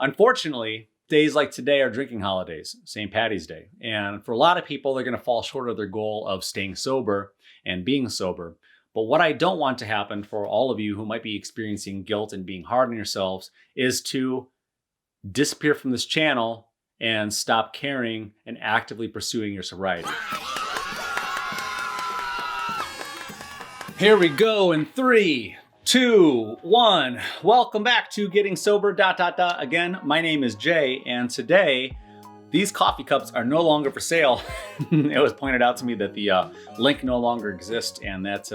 Unfortunately, days like today are drinking holidays, St. Patty's Day. And for a lot of people, they're going to fall short of their goal of staying sober and being sober. But what I don't want to happen for all of you who might be experiencing guilt and being hard on yourselves is to disappear from this channel and stop caring and actively pursuing your sobriety. Here we go in 3, 2, 1. Welcome back to Getting Sober, ... Again, my name is Jay, and today, these coffee cups are no longer for sale. It was pointed out to me that the link no longer exists, and that's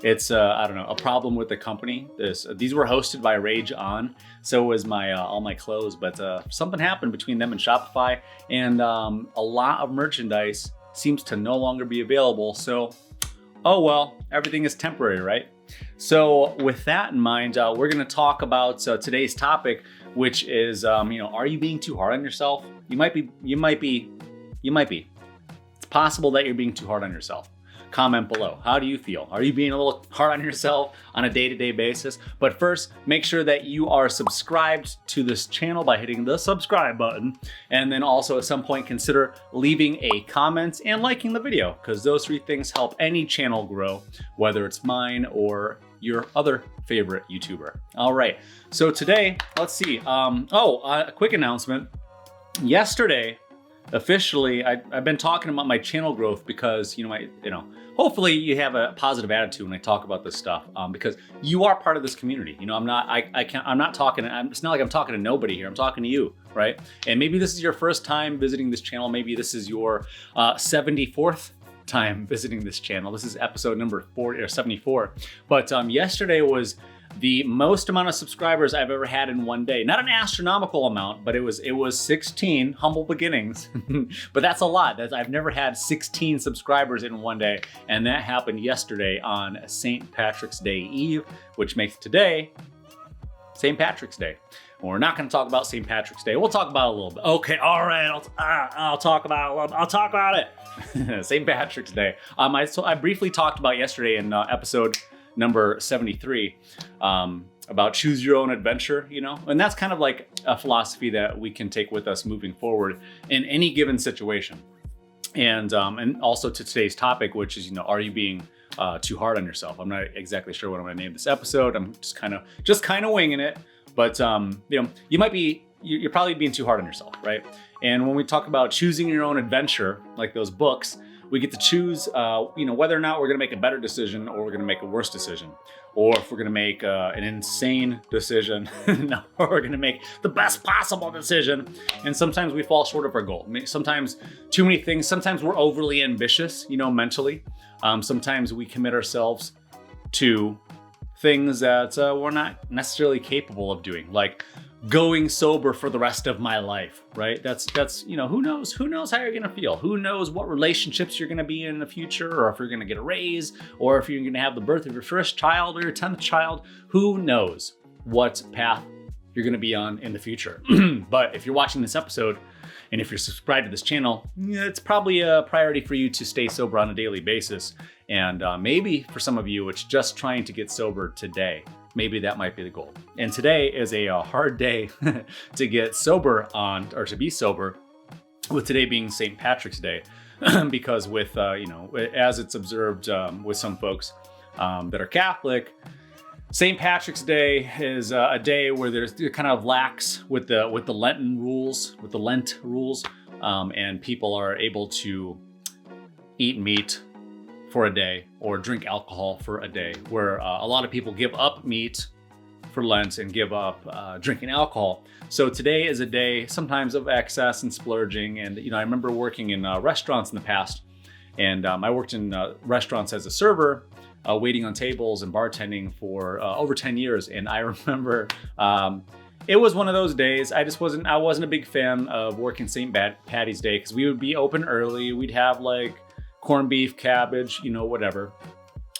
it's I don't know, a problem with the company. These were hosted by Rage On, so was my all my clothes, but something happened between them and Shopify, and a lot of merchandise seems to no longer be available. So, oh well, everything is temporary, right? So with that in mind, we're going to talk about today's topic, which is, are you being too hard on yourself? You might be. It's possible that you're being too hard on yourself. Comment below. How do you feel? Are you being a little hard on yourself on a day-to-day basis? But first, make sure that you are subscribed to this channel by hitting the subscribe button. And then also at some point, consider leaving a comment and liking the video, because those 3 things help any channel grow, whether it's mine or your other favorite YouTuber. All right, so today, let's see. A quick announcement. Yesterday, officially, I've been talking about my channel growth because, hopefully you have a positive attitude when I talk about this stuff, because you are part of this community. It's not like I'm talking to nobody here. I'm talking to you, right? And maybe this is your first time visiting this channel. Maybe this is your 74th time visiting this channel. This is episode number 40 or 74. But yesterday was the most amount of subscribers I've ever had in one day. Not an astronomical amount, but it was 16, humble beginnings. But that's a lot. I've never had 16 subscribers in one day. And that happened yesterday on St. Patrick's Day Eve, which makes today St. Patrick's Day. We're not going to talk about St. Patrick's Day. We'll talk about it a little bit. Okay, all right. I'll talk about it. St. Patrick's Day. I briefly talked about yesterday in episode number 73 about choose your own adventure, and that's kind of like a philosophy that we can take with us moving forward in any given situation. And also to today's topic, which is, are you being too hard on yourself? I'm not exactly sure what I'm going to name this episode. I'm just kind of winging it. But you're probably being too hard on yourself, right? And when we talk about choosing your own adventure, like those books, we get to choose, whether or not we're going to make a better decision or we're going to make a worse decision, or if we're going to make an insane decision, or we're going to make the best possible decision. And sometimes we fall short of our goal. Sometimes too many things. Sometimes we're overly ambitious, mentally. Sometimes we commit ourselves to things that we're not necessarily capable of doing, like going sober for the rest of my life, right? That's who knows how you're gonna feel? Who knows what relationships you're gonna be in the future, or if you're gonna get a raise, or if you're gonna have the birth of your first child or your 10th child. Who knows what path you're gonna be on in the future? But if you're watching this episode, and if you're subscribed to this channel, it's probably a priority for you to stay sober on a daily basis. And maybe for some of you, it's just trying to get sober today. Maybe that might be the goal. And today is a hard day to get sober on, or to be sober, with today being St. Patrick's Day, because with, as it's observed with some folks that are Catholic, St. Patrick's Day is a day where there's kind of lax with the Lenten rules, with the Lent rules, and people are able to eat meat for a day or drink alcohol for a day, where a lot of people give up meat for Lent and give up drinking alcohol. So today is a day sometimes of excess and splurging. And I remember working in restaurants in the past, and I worked in restaurants as a server, waiting on tables and bartending for over 10 years. And I remember it was one of those days. I wasn't a big fan of working St. Patty's Day, because we would be open early. We'd have like corned beef, cabbage, whatever,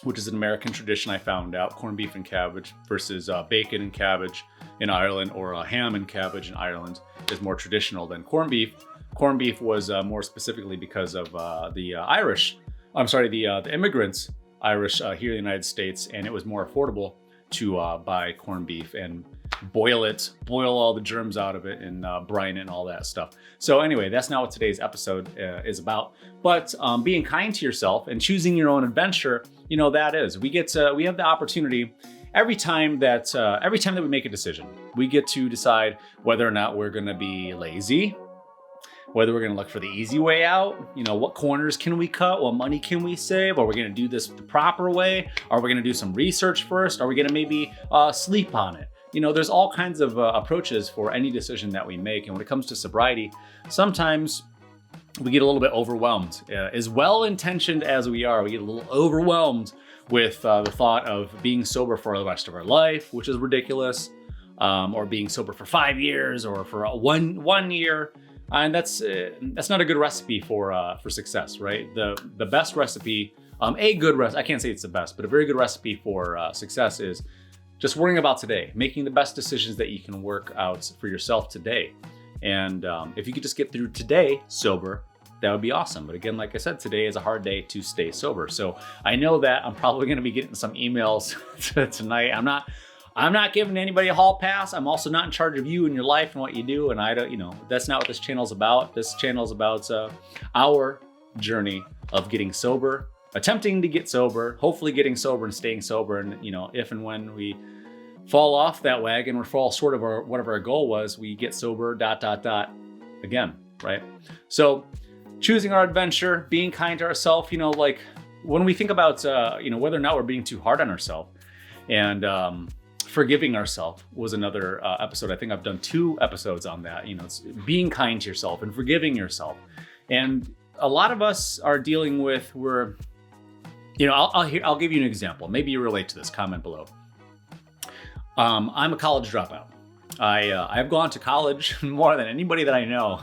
which is an American tradition, I found out. Corned beef and cabbage versus bacon and cabbage in Ireland, or ham and cabbage in Ireland is more traditional than corned beef. Corned beef was more specifically because of the immigrants, Irish here in the United States, and it was more affordable to buy corned beef. And boil all the germs out of it and brine it and all that stuff. So anyway, that's not what today's episode is about. But being kind to yourself and choosing your own adventure, that is. We have the opportunity every time that we make a decision, we get to decide whether or not we're going to be lazy, whether we're going to look for the easy way out, what corners can we cut, what money can we save, are we going to do this the proper way, are we going to do some research first, are we going to maybe sleep on it? There's all kinds of approaches for any decision that we make. And when it comes to sobriety, sometimes we get a little bit overwhelmed. As well-intentioned as we are, we get a little overwhelmed with the thought of being sober for the rest of our life, which is ridiculous, or being sober for 5 years or for one year. And that's not a good recipe for success, right? The best recipe, I can't say it's the best, but a very good recipe for success is just worrying about today, making the best decisions that you can work out for yourself today. And if you could just get through today sober, that would be awesome. But again, like I said, today is a hard day to stay sober. So I know that I'm probably going to be getting some emails tonight. I'm not giving anybody a hall pass. I'm also not in charge of you and your life and what you do. And I don't, that's not what this channel's about. This channel's about our journey of getting sober, attempting to get sober, hopefully getting sober and staying sober. And if and when we fall off that wagon or fall short of whatever our goal was, we get sober, ... again, right? So choosing our adventure, being kind to ourselves, like when we think about, whether or not we're being too hard on ourselves, and forgiving ourselves was another episode. I think I've done 2 episodes on that. It's being kind to yourself and forgiving yourself. And a lot of us are dealing with I'll give you an example. Maybe you relate to this. Comment below. I'm a college dropout. I've gone to college more than anybody that I know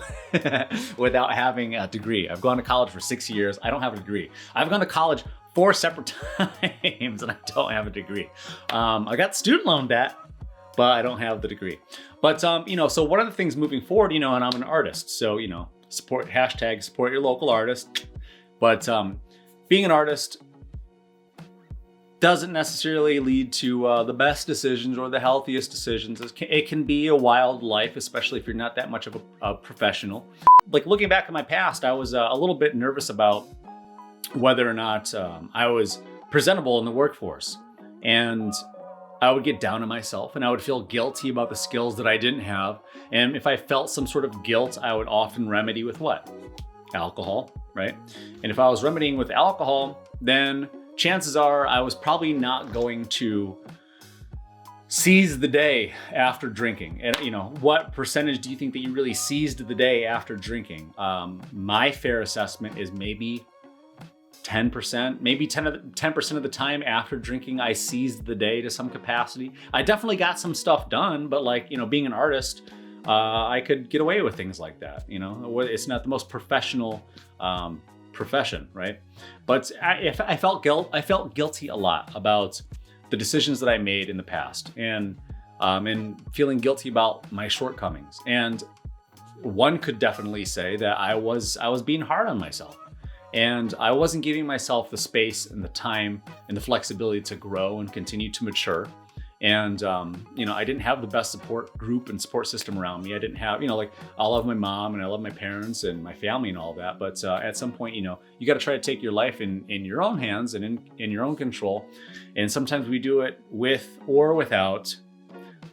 without having a degree. I've gone to college for 6 years. I don't have a degree. I've gone to college 4 separate times and I don't have a degree. I got student loan debt, but I don't have the degree. But, so one of the things moving forward, and I'm an artist. So, support your local artist. But being an artist doesn't necessarily lead to the best decisions or the healthiest decisions. It can be a wild life, especially if you're not that much of a professional. Like looking back at my past, I was a little bit nervous about whether or not I was presentable in the workforce. And I would get down on myself and I would feel guilty about the skills that I didn't have. And if I felt some sort of guilt, I would often remedy with what? Alcohol, right? And if I was remedying with alcohol, then chances are I was probably not going to seize the day after drinking. And what percentage do you think that you really seized the day after drinking? My fair assessment is maybe 10%, maybe 10% of the time after drinking, I seized the day to some capacity. I definitely got some stuff done, but being an artist, I could get away with things like that. It's not the most professional profession, right? But I felt guilty a lot about the decisions that I made in the past, and feeling guilty about my shortcomings. And one could definitely say that I was being hard on myself, and I wasn't giving myself the space and the time and the flexibility to grow and continue to mature. And, I didn't have the best support group and support system around me. I didn't have, I love my mom and I love my parents and my family and all that. But at some point, you got to try to take your life in your own hands and in your own control. And sometimes we do it with or without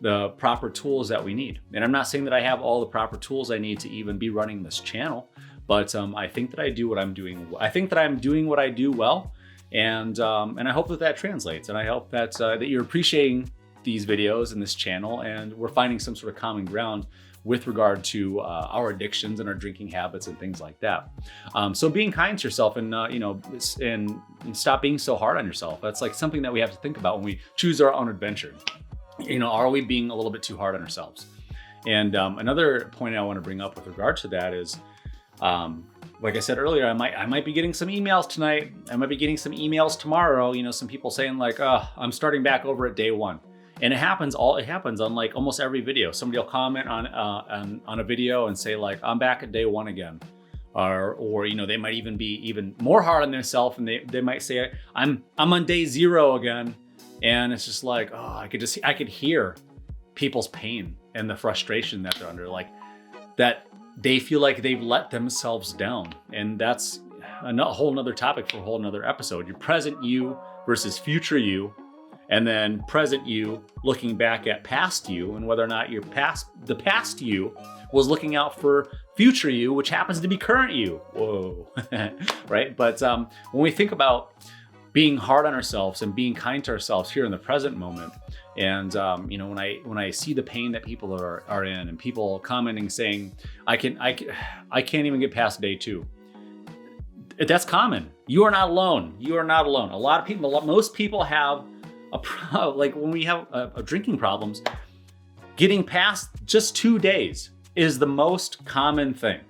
the proper tools that we need. And I'm not saying that I have all the proper tools I need to even be running this channel, but I think that I do what I'm doing. I think that I'm doing what I do well. And I hope that translates, and I hope that you're appreciating these videos and this channel, and we're finding some sort of common ground with regard to our addictions and our drinking habits and things like that. So being kind to yourself and and stop being so hard on yourself. That's something that we have to think about when we choose our own adventure. Are we being a little bit too hard on ourselves? And another point I want to bring up with regard to that is, like I said earlier, I might be getting some emails tonight. I might be getting some emails tomorrow. Some people saying I'm starting back over at day 1. And it happens on almost every video. Somebody will comment on a video and say I'm back at day 1 again. Or they might even be even more hard on themselves, and they might say I'm on day 0 again. And it's just I could hear people's pain and the frustration that they're under, like that they feel like they've let themselves down. And that's a whole nother topic for a whole nother episode. Your present you versus future you, and then present you looking back at past you, and whether or not the past you was looking out for future you, which happens to be current you. Whoa, right? But when we think about being hard on ourselves and being kind to ourselves here in the present moment, and when I see the pain that people are in, and people commenting saying, I can't even get past day 2. That's common. You are not alone. You are not alone. A lot of people, most people have like when we have drinking problems, getting past just 2 days is the most common thing.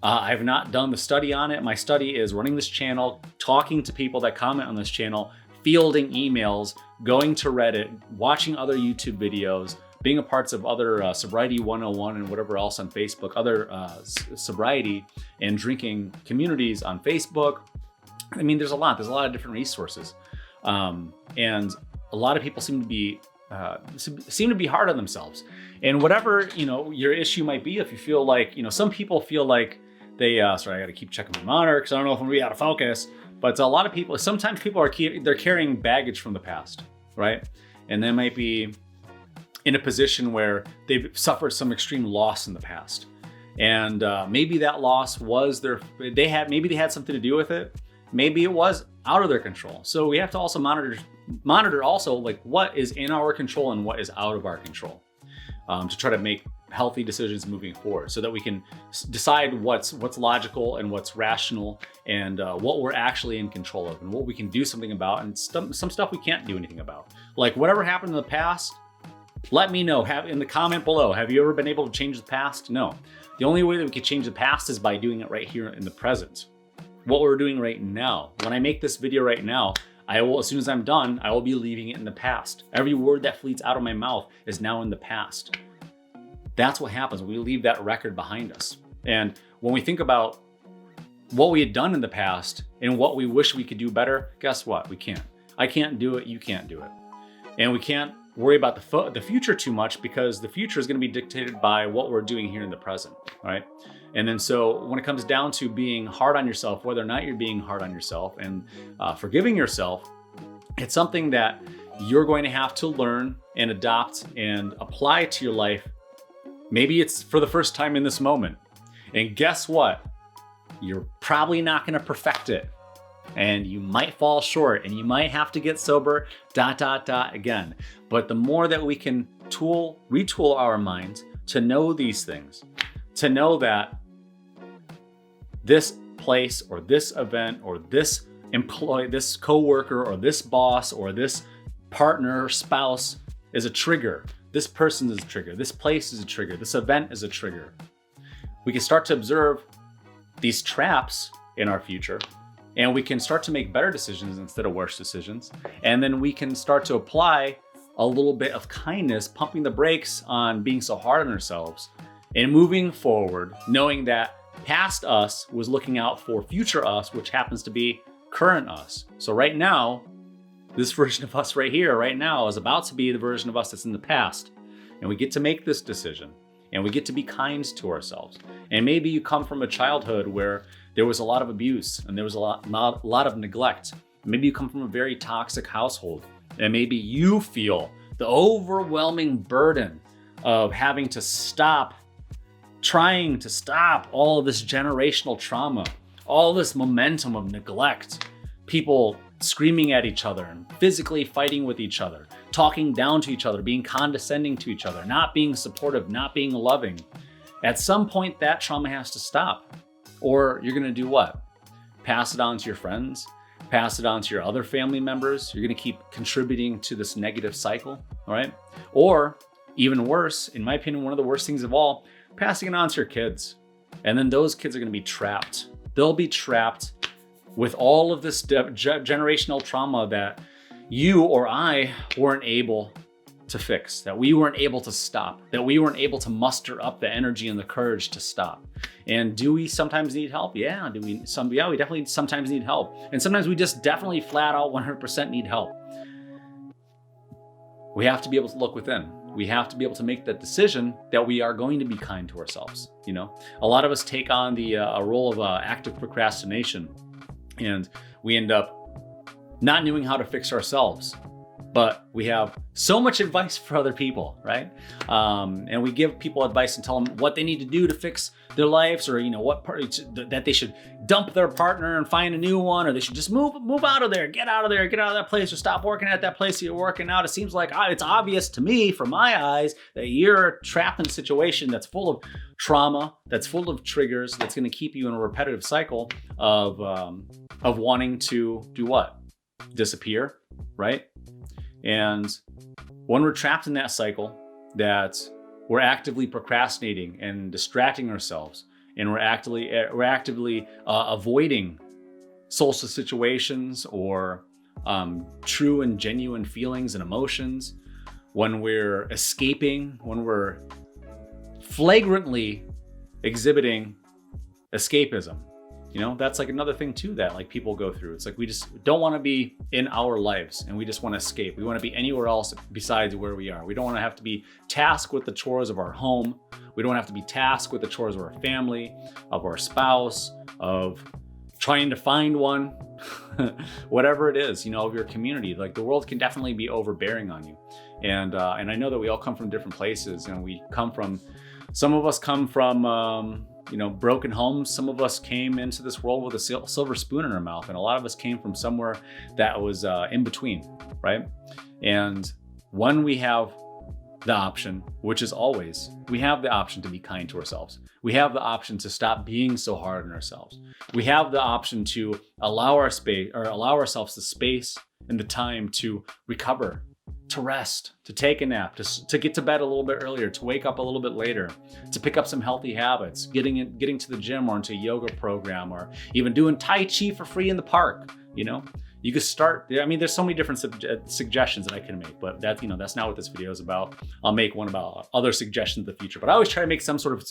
I've not done the study on it. My study is running this channel, talking to people that comment on this channel, fielding emails, going to Reddit, watching other YouTube videos, being a part of other Sobriety 101 and whatever else on Facebook, other sobriety and drinking communities on Facebook. I mean, there's a lot of different resources. And a lot of people seem to be hard on themselves. And whatever, your issue might be, if you feel like, some people feel like they, sorry, I got to keep checking my monitor because I don't know if I'm gonna be out of focus, but a lot of people, sometimes people they're carrying baggage from the past, right? And they might be in a position where they've suffered some extreme loss in the past. And maybe that loss was maybe they had something to do with it. Maybe it was out of their control. So we have to also monitor also like what is in our control and what is out of our control, to try to make healthy decisions moving forward, so that we can decide what's logical and what's rational, and what we're actually in control of, and what we can do something about, and some stuff we can't do anything about. Like whatever happened in the past, let me know. Have in the comment below. Have you ever been able to change the past? No. The only way that we can change the past is by doing it right here in the present. What we're doing right now. When I make this video right now, I will, as soon as I'm done, I will be leaving it in the past. Every word that fleets out of my mouth is now in the past. That's what happens when we leave that record behind us. And when we think about what we had done in the past and what we wish we could do better, guess what? We can't. I can't do it. You can't do it. And we can't worry about the future too much, because the future is going to be dictated by what we're doing here in the present, right? And then so when it comes down to being hard on yourself, whether or not you're being hard on yourself and forgiving yourself, it's something that you're going to have to learn and adopt and apply to your life. Maybe it's for the first time in this moment. And guess what? You're probably not going to perfect it. And you might fall short, and you might have to get sober, again. But the more that we can retool our minds to know these things, to know that this place or this event or this employee, this coworker or this boss or this partner, spouse is a trigger. This person is a trigger. This place is a trigger. This event is a trigger. We can start to observe these traps in our future, and we can start to make better decisions instead of worse decisions. And then we can start to apply a little bit of kindness, pumping the brakes on being so hard on ourselves, and moving forward, knowing that past us was looking out for future us, which happens to be current us. So right now, this version of us right here, right now, is about to be the version of us that's in the past. And we get to make this decision, and we get to be kind to ourselves. And maybe you come from a childhood where there was a lot of abuse and there was a lot of neglect. Maybe you come from a very toxic household, and maybe you feel the overwhelming burden of having to trying to stop all of this generational trauma, all this momentum of neglect, people screaming at each other and physically fighting with each other, talking down to each other, being condescending to each other, not being supportive, not being loving. At some point, that trauma has to stop. Or you're gonna do what? Pass it on to your friends, pass it on to your other family members. You're gonna keep contributing to this negative cycle, all right? Or even worse, in my opinion, one of the worst things of all, passing it on to your kids. And then those kids are gonna be trapped. They'll be trapped with all of this generational trauma that you or I weren't able to fix, that we weren't able to stop, that we weren't able to muster up the energy and the courage to stop. And do we sometimes need help? Yeah. We definitely sometimes need help. And sometimes we just definitely flat out 100% need help. We have to be able to look within. we have to be able to make that decision that we are going to be kind to ourselves. You know, a lot of us take on the a role of active procrastination, and we end up not knowing how to fix ourselves. But we have so much advice for other people, right? And we give people advice and tell them what they need to do to fix their lives, or what part that they should dump their partner and find a new one, or they should just move out of there, get out of that place, or stop working at that place that you're working out. It seems like it's obvious to me, from my eyes, that you're trapped in a situation that's full of trauma, that's full of triggers, that's going to keep you in a repetitive cycle of wanting to do what? Disappear, right? And when we're trapped in that cycle, that we're actively procrastinating and distracting ourselves, and we're actively avoiding social situations or true and genuine feelings and emotions, when we're escaping, when we're flagrantly exhibiting escapism. That's like another thing too that like people go through. It's like we just don't want to be in our lives, and we just want to escape. We want to be anywhere else besides where we are. We don't want to have to be tasked with the chores of our home. We don't have to be tasked with the chores of our family, of our spouse, of trying to find one, whatever it is, of your community. Like, the world can definitely be overbearing on you. And I know that we all come from different places, and some of us come from broken homes. Some of us came into this world with a silver spoon in our mouth, and a lot of us came from somewhere that was in between, right? And when we have the option, which is always, we have the option to be kind to ourselves. We have the option to stop being so hard on ourselves. We have the option to allow ourselves the space and the time to recover, to rest, to take a nap, to get to bed a little bit earlier, to wake up a little bit later, to pick up some healthy habits, getting to the gym or into a yoga program, or even doing Tai Chi for free in the park. You could start. There's so many different suggestions that I can make, but that's not what this video is about. I'll make one about other suggestions in the future, but I always try to make some sort of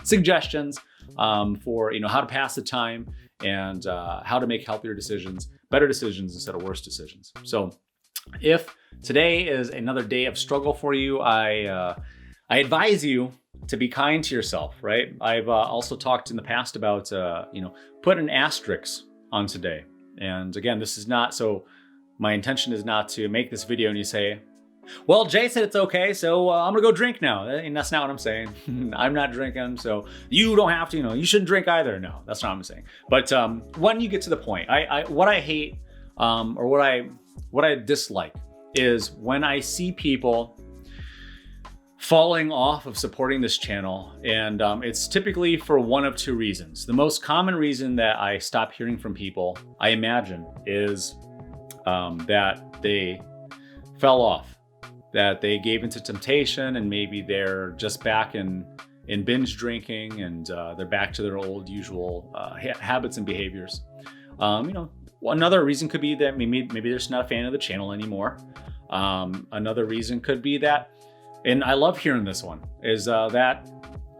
suggestions for how to pass the time, and how to make healthier decisions, better decisions instead of worse decisions. So if today is another day of struggle for you, I advise you to be kind to yourself, right? I've also talked in the past about, put an asterisk on today. And again, this is not, so my intention is not to make this video and you say, well, Jay said it's okay, so I'm gonna go drink now. And that's not what I'm saying. I'm not drinking, so you don't have to, you shouldn't drink either. No, that's not what I'm saying. But when you get to the point, what I hate, or what I dislike, is when I see people falling off of supporting this channel. And it's typically for one of two reasons. The most common reason that I stop hearing from people, I imagine, is that they fell off, that they gave into temptation, and maybe they're just back in binge drinking, and they're back to their old usual habits and behaviors. Another reason could be that maybe they're just not a fan of the channel anymore. Another reason could be that, and I love hearing this one, is that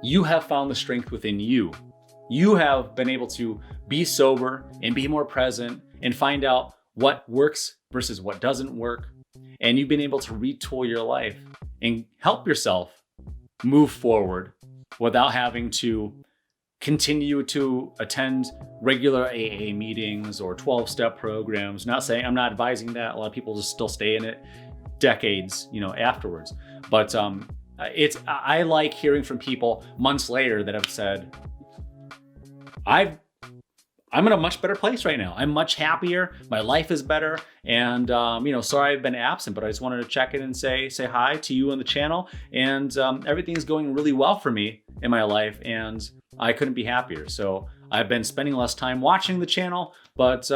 you have found the strength within you. You have been able to be sober and be more present and find out what works versus what doesn't work. And you've been able to retool your life and help yourself move forward without having to continue to attend regular AA meetings or 12-step programs. I'm not advising that. A lot of people just still stay in it decades, afterwards. But I like hearing from people months later that have said, I'm in a much better place right now. I'm much happier. My life is better. And, sorry I've been absent, but I just wanted to check in and say hi to you on the channel. And everything's going really well for me in my life, and I couldn't be happier. So I've been spending less time watching the channel, but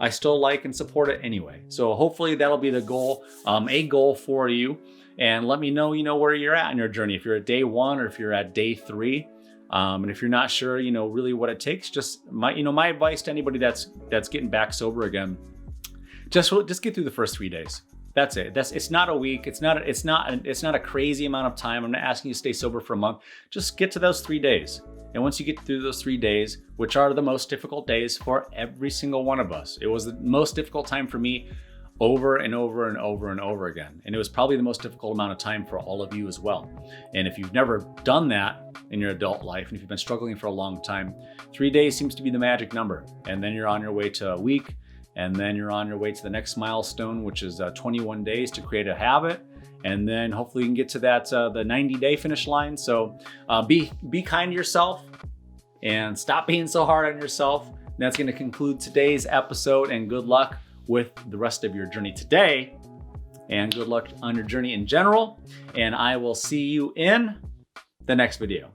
I still like and support it anyway. So hopefully that'll be the goal, a goal for you. And let me know, where you're at in your journey. If you're at day 1 or if you're at day 3. And if you're not sure, really what it takes, just my advice to anybody that's getting back sober again, just get through the first 3 days. That's it. It's not a week. It's not a crazy amount of time. I'm not asking you to stay sober for a month. Just get to those 3 days. And once you get through those 3 days, which are the most difficult days for every single one of us, it was the most difficult time for me over and over and over and over again. And it was probably the most difficult amount of time for all of you as well. And if you've never done that in your adult life, and if you've been struggling for a long time, 3 days seems to be the magic number. And then you're on your way to a week, and then you're on your way to the next milestone, which is 21 days to create a habit. And then hopefully you can get to that the 90-day finish line. So be kind to yourself and stop being so hard on yourself. And that's going to conclude today's episode, and good luck with the rest of your journey today, and good luck on your journey in general. And I will see you in the next video.